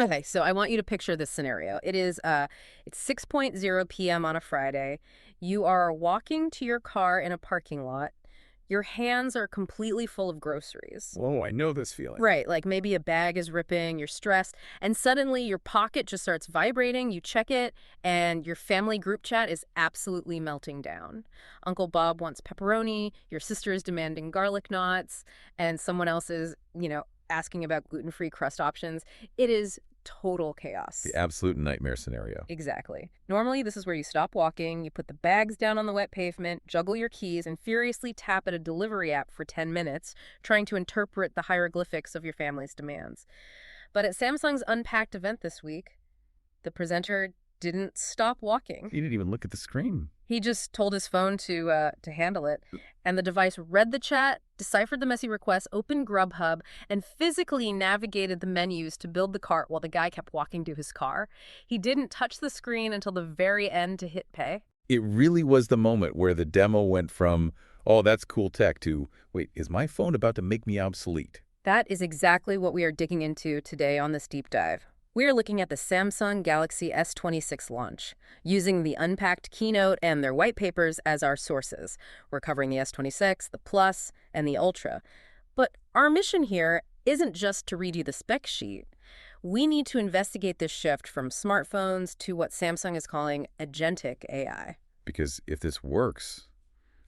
Okay, so I want you to picture this scenario. It's 6:00 p.m. on a Friday. You are walking to your car in a parking lot. Your hands are completely full of groceries. Whoa, I know this feeling. Right, like maybe a bag is ripping, you're stressed, and suddenly your pocket just starts vibrating, you check it, and your family group chat is absolutely melting down. Uncle Bob wants pepperoni, your sister is demanding garlic knots, and someone else is, asking about gluten-free crust options. It is total The chaos. absolute nightmare scenario. Exactly. Normally, this is where you stop walking, you put the bags down on the wet pavement, juggle your keys, and furiously tap at a delivery app for 10 minutes, trying to interpret the hieroglyphics of your family's demands. But at Samsung's Unpacked event this week, the presenter didn't stop walking. You didn't even look at the screen. He just told his phone to handle it, and the device read the chat, deciphered the messy requests, opened Grubhub, and physically navigated the menus to build the cart while the guy kept walking to his car. He didn't touch the screen until the very end to hit pay. It really was the moment where the demo went from, oh, that's cool tech, to, wait, is my phone about to make me obsolete? That is exactly what we are digging into today on this deep dive. We are looking at the Samsung Galaxy S26 launch, using the Unpacked keynote and their white papers as our sources. We're covering the S26, the Plus, and the Ultra. But our mission here isn't just to read you the spec sheet. We need to investigate this shift from smartphones to what Samsung is calling Agentic AI. Because if this works,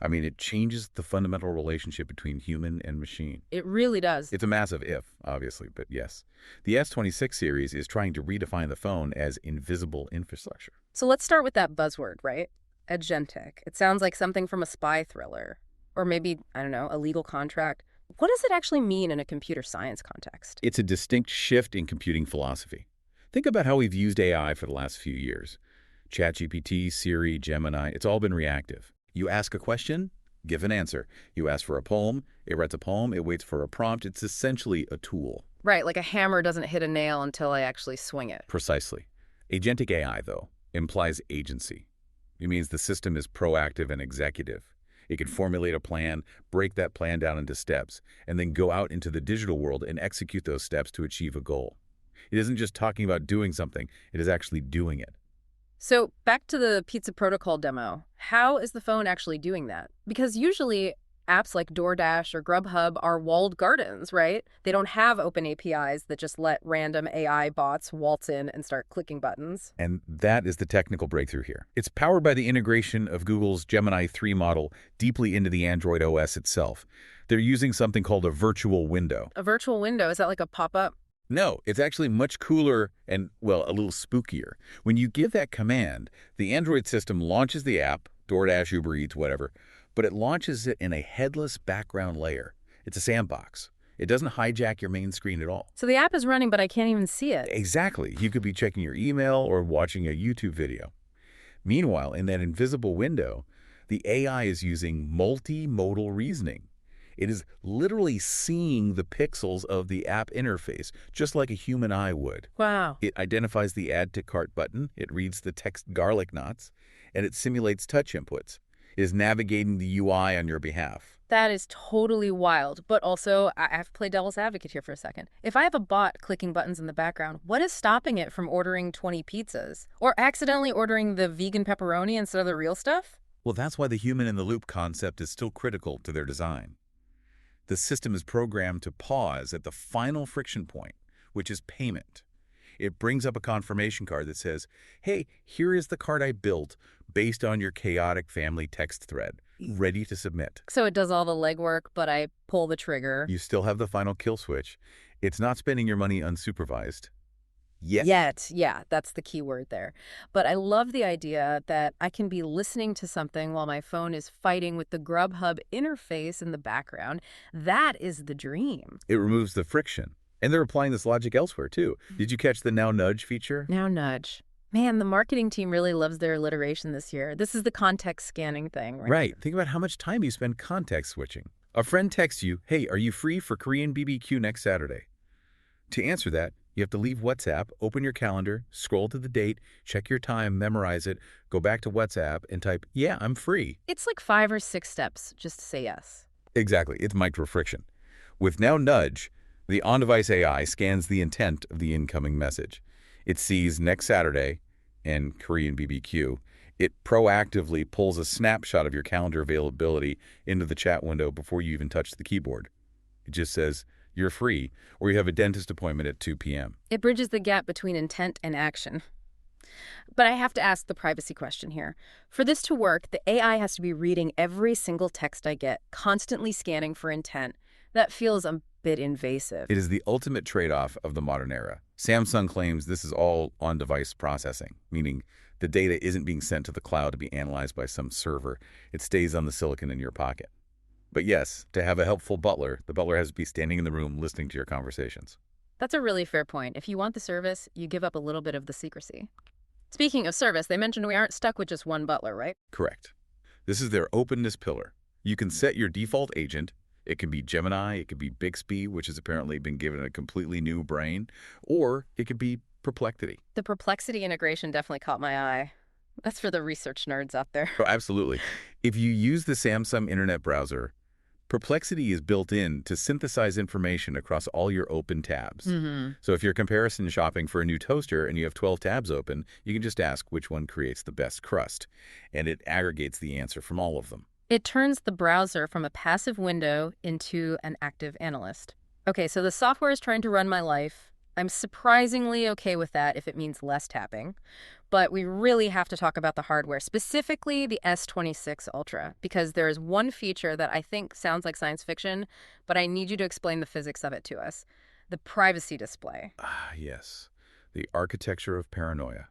it changes the fundamental relationship between human and machine. It really does. It's a massive if, obviously, but yes. The S26 series is trying to redefine the phone as invisible infrastructure. So let's start with that buzzword, right? Agentic. It sounds like something from a spy thriller. Or maybe, I don't know, a legal contract. What does it actually mean in a computer science context? It's a distinct shift in computing philosophy. Think about how we've used AI for the last few years. ChatGPT, Siri, Gemini, it's all been reactive. You ask a question, give an answer. You ask for a poem, it writes a poem, it waits for a prompt. It's essentially a tool. Right, like a hammer doesn't hit a nail until I actually swing it. Precisely. Agentic AI, though, implies agency. It means the system is proactive and executive. It can formulate a plan, break that plan down into steps, and then go out into the digital world and execute those steps to achieve a goal. It isn't just talking about doing something, it is actually doing it. So back to the pizza protocol demo. How is the phone actually doing that? Because usually apps like DoorDash or Grubhub are walled gardens, right? They don't have open APIs that just let random AI bots waltz in and start clicking buttons. And that is the technical breakthrough here. It's powered by the integration of Google's Gemini 3 model deeply into the Android OS itself. They're using something called a virtual window. A virtual window, is that like a pop-up? No, it's actually much cooler and, well, a little spookier. When you give that command, the Android system launches the app, DoorDash, Uber Eats, whatever, but it launches it in a headless background layer. It's a sandbox. It doesn't hijack your main screen at all. So the app is running, but I can't even see it. Exactly. You could be checking your email or watching a YouTube video. Meanwhile, in that invisible window, the AI is using multimodal reasoning. It is literally seeing the pixels of the app interface, just like a human eye would. Wow. It identifies the Add to Cart button, it reads the text garlic knots, and it simulates touch inputs. It is navigating the UI on your behalf. That is totally wild. But also, I have to play devil's advocate here for a second. If I have a bot clicking buttons in the background, what is stopping it from ordering 20 pizzas? Or accidentally ordering the vegan pepperoni instead of the real stuff? Well, that's why the human-in-the-loop concept is still critical to their design. The system is programmed to pause at the final friction point, which is payment. It brings up a confirmation card that says, hey, here is the card I built based on your chaotic family text thread, ready to submit. So it does all the legwork, but I pull the trigger. You still have the final kill switch. It's not spending your money unsupervised. Yet, yeah, that's the key word there. But I love the idea that I can be listening to something while my phone is fighting with the Grubhub interface in the background. That is the dream. It removes the friction. And they're applying this logic elsewhere, too. Did you catch the Now Nudge feature? Now Nudge. Man, the marketing team really loves their alliteration this year. This is the context scanning thing, right? Right. Think about how much time you spend context switching. A friend texts you, hey, are you free for Korean BBQ next Saturday? To answer that, you have to leave WhatsApp, open your calendar, scroll to the date, check your time, memorize it, go back to WhatsApp, and type, yeah, I'm free. It's like 5 or 6 steps just to say yes. Exactly. It's microfriction. With Now Nudge, The on-device AI scans the intent of the incoming message. It sees next Saturday and Korean BBQ. It proactively pulls a snapshot of your calendar availability into the chat window before you even touch the keyboard. It just says, you're free, or you have a dentist appointment at 2 p.m. It bridges the gap between intent and action. But I have to ask the privacy question here. For this to work, the AI has to be reading every single text I get, constantly scanning for intent. That feels a bit invasive. It is the ultimate trade-off of the modern era. Samsung claims this is all on-device processing, meaning the data isn't being sent to the cloud to be analyzed by some server. It stays on the silicon in your pocket. But yes, to have a helpful butler, the butler has to be standing in the room listening to your conversations. That's a really fair point. If you want the service, you give up a little bit of the secrecy. Speaking of service, they mentioned we aren't stuck with just one butler, right? Correct. This is their openness pillar. You can set your default agent. It can be Gemini, it could be Bixby, which has apparently been given a completely new brain, or it could be Perplexity. The Perplexity integration definitely caught my eye. That's for the research nerds out there. Oh, absolutely. If you use the Samsung Internet browser, Perplexity is built in to synthesize information across all your open tabs. So if you're comparison shopping for a new toaster and you have 12 tabs open, you can just ask which one creates the best crust, and it aggregates the answer from all of them. It turns the browser from a passive window into an active analyst. Okay, so the software is trying to run my life. I'm surprisingly okay with that if it means less tapping. But we really have to talk about the hardware, specifically the S26 Ultra, because there is one feature that I think sounds like science fiction, but I need you to explain the physics of it to us. The privacy display. Ah, yes. The architecture of paranoia.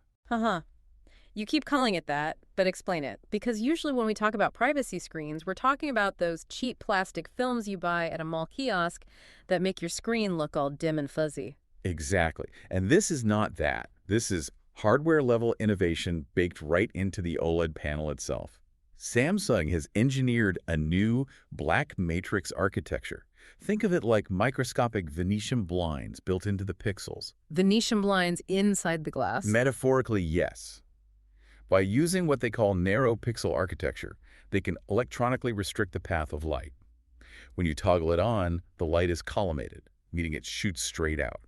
You keep calling it that, but explain it. Because usually when we talk about privacy screens, we're talking about those cheap plastic films you buy at a mall kiosk that make your screen look all dim and fuzzy. Exactly. And this is not that. This is hardware-level innovation baked right into the OLED panel itself. Samsung has engineered a new black matrix architecture. Think of it like microscopic Venetian blinds built into the pixels. Venetian blinds inside the glass? Metaphorically, yes. By using what they call narrow pixel architecture, they can electronically restrict the path of light. When you toggle it on, the light is collimated, meaning it shoots straight out.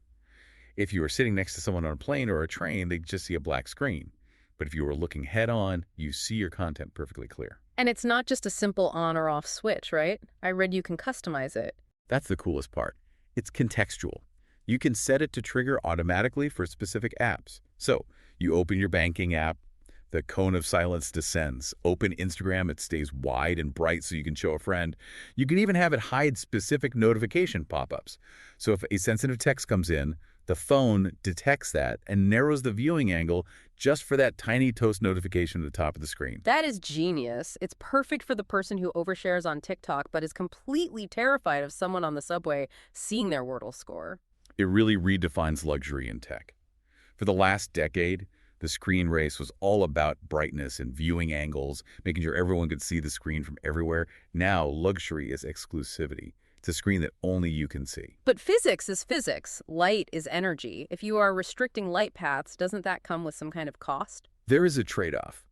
If you were sitting next to someone on a plane or a train, they'd just see a black screen. But if you were looking head-on, you see your content perfectly clear. And it's not just a simple on or off switch, right? I read you can customize it. That's the coolest part. It's contextual. You can set it to trigger automatically for specific apps. So, you open your banking app, the cone of silence descends. Open Instagram, it stays wide and bright so you can show a friend. You can even have it hide specific notification pop-ups. So if a sensitive text comes in, the phone detects that and narrows the viewing angle just for that tiny toast notification at the top of the screen. That is genius. It's perfect for the person who overshares on TikTok but is completely terrified of someone on the subway seeing their Wordle score. It really redefines luxury in tech. For the last decade, the screen race was all about brightness and viewing angles, making sure everyone could see the screen from everywhere. Now, luxury is exclusivity. It's a screen that only you can see. But physics is physics. Light is energy. If you are restricting light paths, doesn't that come with some kind of cost? There is a trade-off.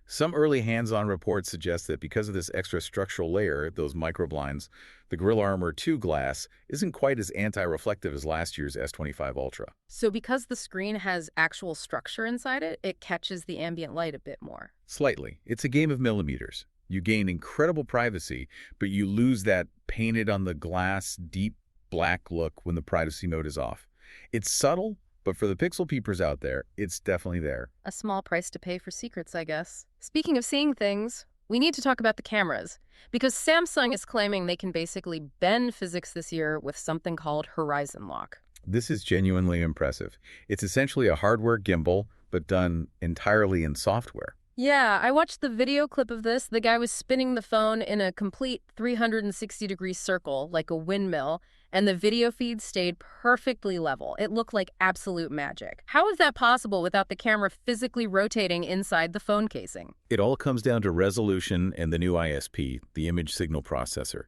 Some early hands-on reports suggest that because of this extra structural layer, those microblinds, the Gorilla Armor 2 glass isn't quite as anti-reflective as last year's S25 Ultra. So because the screen has actual structure inside it, it catches the ambient light a bit more. Slightly. It's a game of millimeters. You gain incredible privacy, but you lose that painted-on-the-glass, deep black look when the privacy mode is off. It's subtle, but for the pixel peepers out there, it's definitely there. A small price to pay for secrets, I guess. Speaking of seeing things, we need to talk about the cameras, because Samsung is claiming they can basically bend physics this year with something called Horizon Lock. This is genuinely impressive. It's essentially a hardware gimbal, but done entirely in software. Yeah, I watched the video clip of this. The guy was spinning the phone in a complete 360-degree circle, like a windmill, and the video feed stayed perfectly level. It looked like absolute magic. How is that possible without the camera physically rotating inside the phone casing? It all comes down to resolution and the new ISP, the image signal processor.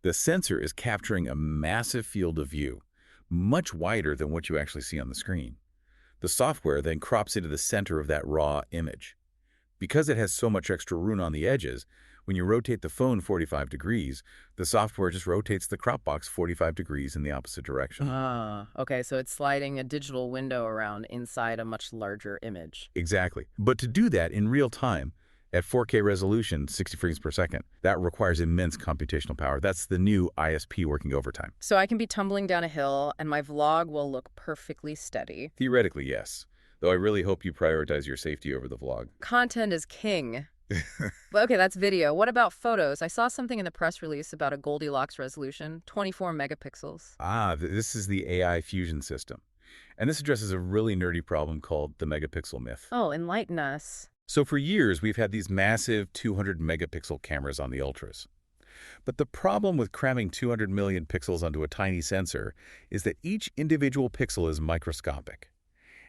The sensor is capturing a massive field of view, much wider than what you actually see on the screen. The software then crops into the center of that raw image. Because it has so much extra room on the edges, When you rotate the phone 45 degrees, the software just rotates the crop box 45 degrees in the opposite direction. Okay, so it's sliding a digital window around inside a much larger image. Exactly. But to do that in real time, at 4K resolution, 60 frames per second, that requires immense computational power. That's the new ISP working overtime. So I can be tumbling down a hill and my vlog will look perfectly steady. Theoretically, yes. Though I really hope you prioritize your safety over the vlog. Content is king. Okay, that's video. What about photos? I saw something in the press release about a Goldilocks resolution, 24 megapixels. This is the AI fusion system. And this addresses a really nerdy problem called the megapixel myth. Oh, enlighten us. So for years, we've had these massive 200 megapixel cameras on the Ultras. But the problem with cramming 200 million pixels onto a tiny sensor is that each individual pixel is microscopic.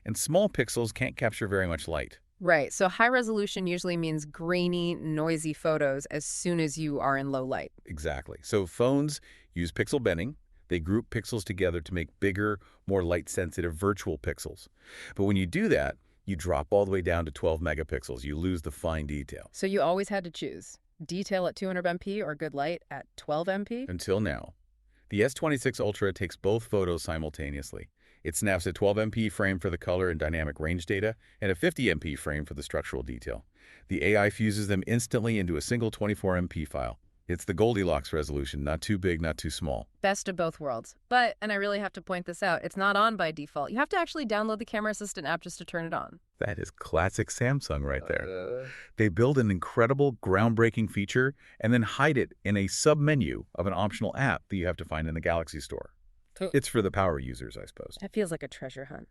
And small pixels can't capture very much light. Right, so high resolution usually means grainy, noisy photos as soon as you are in low light. Exactly. So phones use pixel bending. They group pixels together to make bigger, more light-sensitive virtual pixels. But when you do that, you drop all the way down to 12 megapixels. You lose the fine detail. So you always had to choose detail at 200 MP or good light at 12 MP? Until now. The S26 Ultra takes both photos simultaneously. It snaps a 12 MP frame for the color and dynamic range data and a 50 MP frame for the structural detail. The AI fuses them instantly into a single 24 MP file. It's the Goldilocks resolution, not too big, not too small. Best of both worlds. But, and I really have to point this out, it's not on by default. You have to actually download the Camera Assistant app just to turn it on. That is classic Samsung right there. They build an incredible, groundbreaking feature and then hide it in a sub-menu of an optional app that you have to find in the Galaxy store. It's for the power users, I suppose. That feels like a treasure hunt.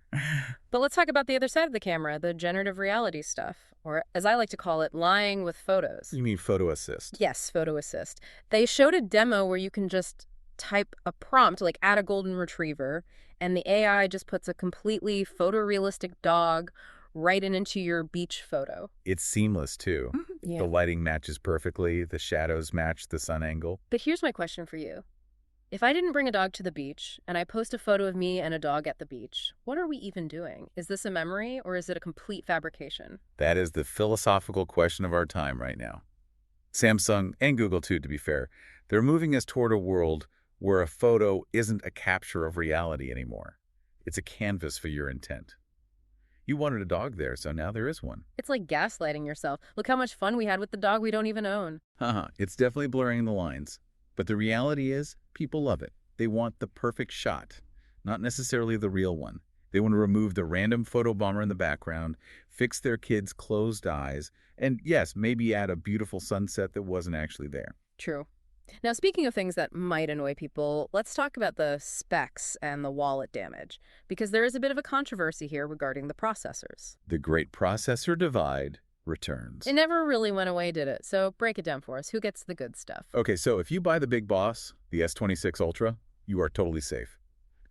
But let's talk about the other side of the camera, the generative reality stuff, or as I like to call it, lying with photos. You mean photo assist? Yes, photo assist. They showed a demo where you can just type a prompt, like add a golden retriever, and the AI just puts a completely photorealistic dog right into your beach photo. It's seamless, too. Yeah. The lighting matches perfectly. The shadows match the sun angle. But here's my question for you. If I didn't bring a dog to the beach, and I post a photo of me and a dog at the beach, what are we even doing? Is this a memory, or is it a complete fabrication? That is the philosophical question of our time right now. Samsung, and Google too, to be fair, they're moving us toward a world where a photo isn't a capture of reality anymore. It's a canvas for your intent. You wanted a dog there, so now there is one. It's like gaslighting yourself. Look how much fun we had with the dog we don't even own. It's definitely blurring the lines. But the reality is, people love it. They want the perfect shot, not necessarily the real one. They want to remove the random photo bomber in the background, fix their kids' closed eyes, and yes, maybe add a beautiful sunset that wasn't actually there. True. Now, speaking of things that might annoy people, let's talk about the specs and the wallet damage, because there is a bit of a controversy here regarding the processors. The great processor divide returns. It never really went away, did it? So break it down for us. Who gets the good stuff? Okay, so if you buy the big boss, the S26 Ultra, you are totally safe.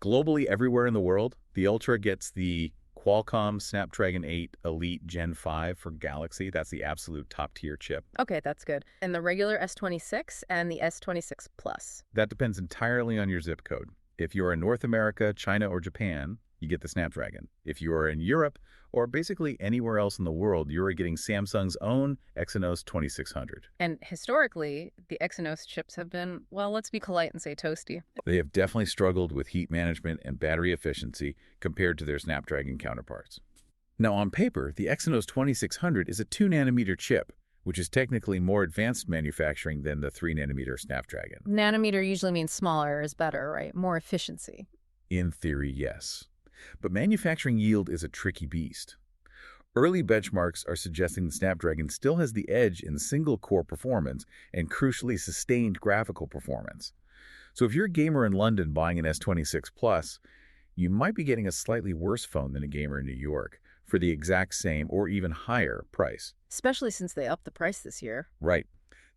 Globally, everywhere in the world, the Ultra gets the Qualcomm Snapdragon 8 Elite Gen 5 for Galaxy. That's the absolute top-tier chip. Okay, that's good. And the regular S26 and the S26 Plus? That depends entirely on your zip code. If you're in North America, China, or Japan, you get the Snapdragon. If you are in Europe, or basically anywhere else in the world, you're getting Samsung's own Exynos 2600. And historically, the Exynos chips have been, well, let's be polite and say toasty. They have definitely struggled with heat management and battery efficiency compared to their Snapdragon counterparts. Now, on paper, the Exynos 2600 is a 2-nanometer chip, which is technically more advanced manufacturing than the 3-nanometer Snapdragon. Nanometer usually means smaller is better, right? More efficiency. In theory, yes. But manufacturing yield is a tricky beast. Early benchmarks are suggesting the Snapdragon still has the edge in single-core performance and crucially sustained graphical performance. So if you're a gamer in London buying an S26 Plus, you might be getting a slightly worse phone than a gamer in New York for the exact same or even higher price. Especially since they upped the price this year. Right.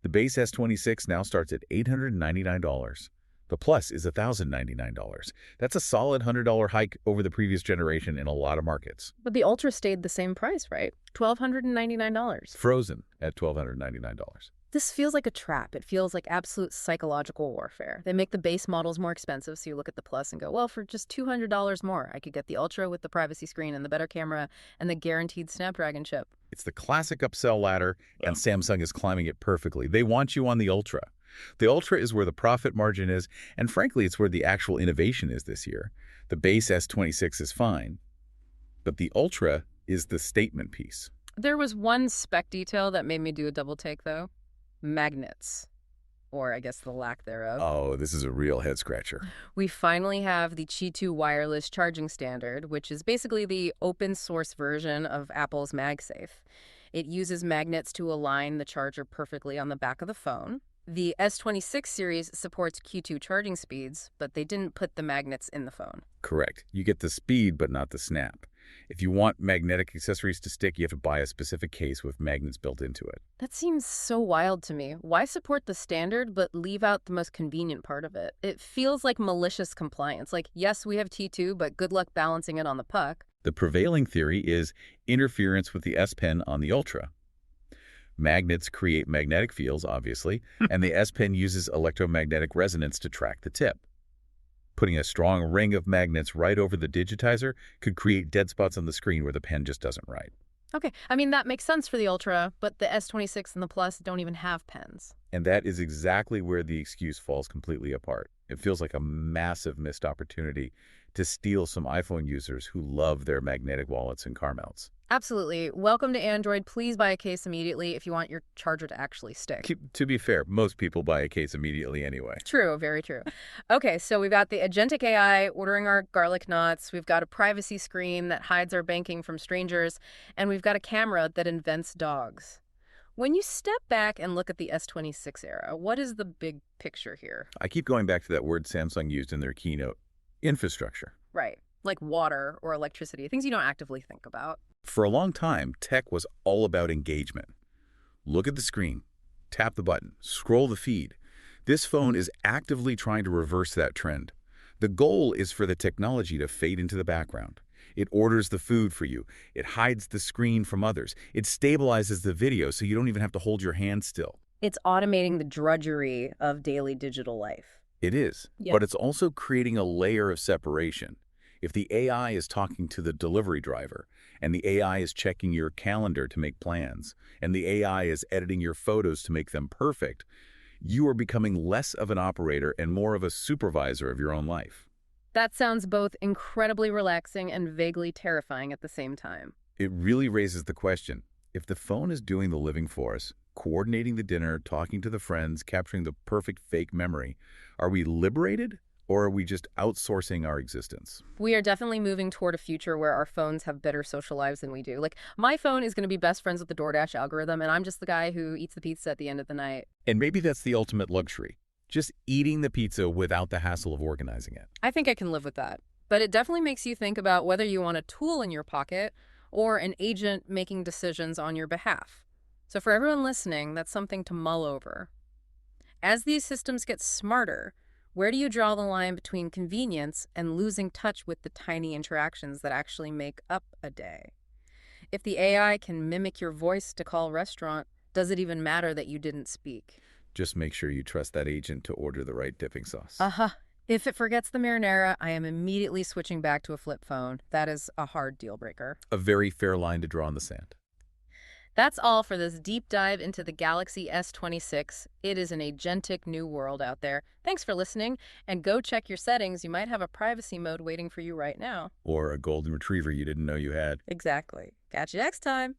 The base S26 now starts at $899. The Plus is $1,099. That's a solid $100 hike over the previous generation in a lot of markets. But the Ultra stayed the same price, right? $1,299. Frozen at $1,299. This feels like a trap. It feels like absolute psychological warfare. They make the base models more expensive, so you look at the Plus and go, well, for just $200 more, I could get the Ultra with the privacy screen and the better camera and the guaranteed Snapdragon chip. It's the classic upsell ladder, and Samsung is climbing it perfectly. They want you on the Ultra. The Ultra is where the profit margin is, and frankly, it's where the actual innovation is this year. The base S26 is fine, but the Ultra is the statement piece. There was one spec detail that made me do a double take, though. Magnets. Or I guess the lack thereof. Oh, this is a real head-scratcher. We finally have the Qi 2 wireless charging standard, which is basically the open-source version of Apple's MagSafe. It uses magnets to align the charger perfectly on the back of the phone. The S26 series supports Q2 charging speeds, but they didn't put the magnets in the phone. Correct. You get the speed, but not the snap. If you want magnetic accessories to stick, you have to buy a specific case with magnets built into it. That seems so wild to me. Why support the standard, but leave out the most convenient part of it? It feels like malicious compliance. Like, yes, we have T2, but good luck balancing it on the puck. The prevailing theory is interference with the S Pen on the Ultra. Magnets create magnetic fields, obviously, and the S Pen uses electromagnetic resonance to track the tip. Putting a strong ring of magnets right over the digitizer could create dead spots on the screen where the pen just doesn't write. Okay, I mean, that makes sense for the Ultra, but the S26 and the Plus don't even have pens. And that is exactly where the excuse falls completely apart. It feels like a massive missed opportunity to steal some iPhone users who love their magnetic wallets and car mounts. Absolutely. Welcome to Android. Please buy a case immediately if you want your charger to actually stick. To be fair, most people buy a case immediately anyway. True, very true. Okay, so we've got the Agentic AI ordering our garlic knots. We've got a privacy screen that hides our banking from strangers. And we've got a camera that invents dogs. When you step back and look at the S26 era, what is the big picture here? I keep going back to that word Samsung used in their keynote, infrastructure. Right, like water or electricity, things you don't actively think about. For a long time, tech was all about engagement. Look at the screen, tap the button, scroll the feed. This phone is actively trying to reverse that trend. The goal is for the technology to fade into the background. It orders the food for you. It hides the screen from others. It stabilizes the video so you don't even have to hold your hand still. It's automating the drudgery of daily digital life. It is, but it's also creating a layer of separation. If the AI is talking to the delivery driver, and the AI is checking your calendar to make plans, and the AI is editing your photos to make them perfect, you are becoming less of an operator and more of a supervisor of your own life. That sounds both incredibly relaxing and vaguely terrifying at the same time. It really raises the question, if the phone is doing the living for us, coordinating the dinner, talking to the friends, capturing the perfect fake memory, are we liberated? Or are we just outsourcing our existence? We are definitely moving toward a future where our phones have better social lives than we do. Like, my phone is going to be best friends with the DoorDash algorithm, and I'm just the guy who eats the pizza at the end of the night. And maybe that's the ultimate luxury. Just eating the pizza without the hassle of organizing it. I think I can live with that. But it definitely makes you think about whether you want a tool in your pocket or an agent making decisions on your behalf. So for everyone listening, that's something to mull over. As these systems get smarter, where do you draw the line between convenience and losing touch with the tiny interactions that actually make up a day? If the AI can mimic your voice to call a restaurant, does it even matter that you didn't speak? Just make sure you trust that agent to order the right dipping sauce. If it forgets the marinara, I am immediately switching back to a flip phone. That is a hard deal breaker. A very fair line to draw in the sand. That's all for this deep dive into the Galaxy S26. It is an agentic new world out there. Thanks for listening, and go check your settings. You might have a privacy mode waiting for you right now. Or a golden retriever you didn't know you had. Exactly. Catch you next time.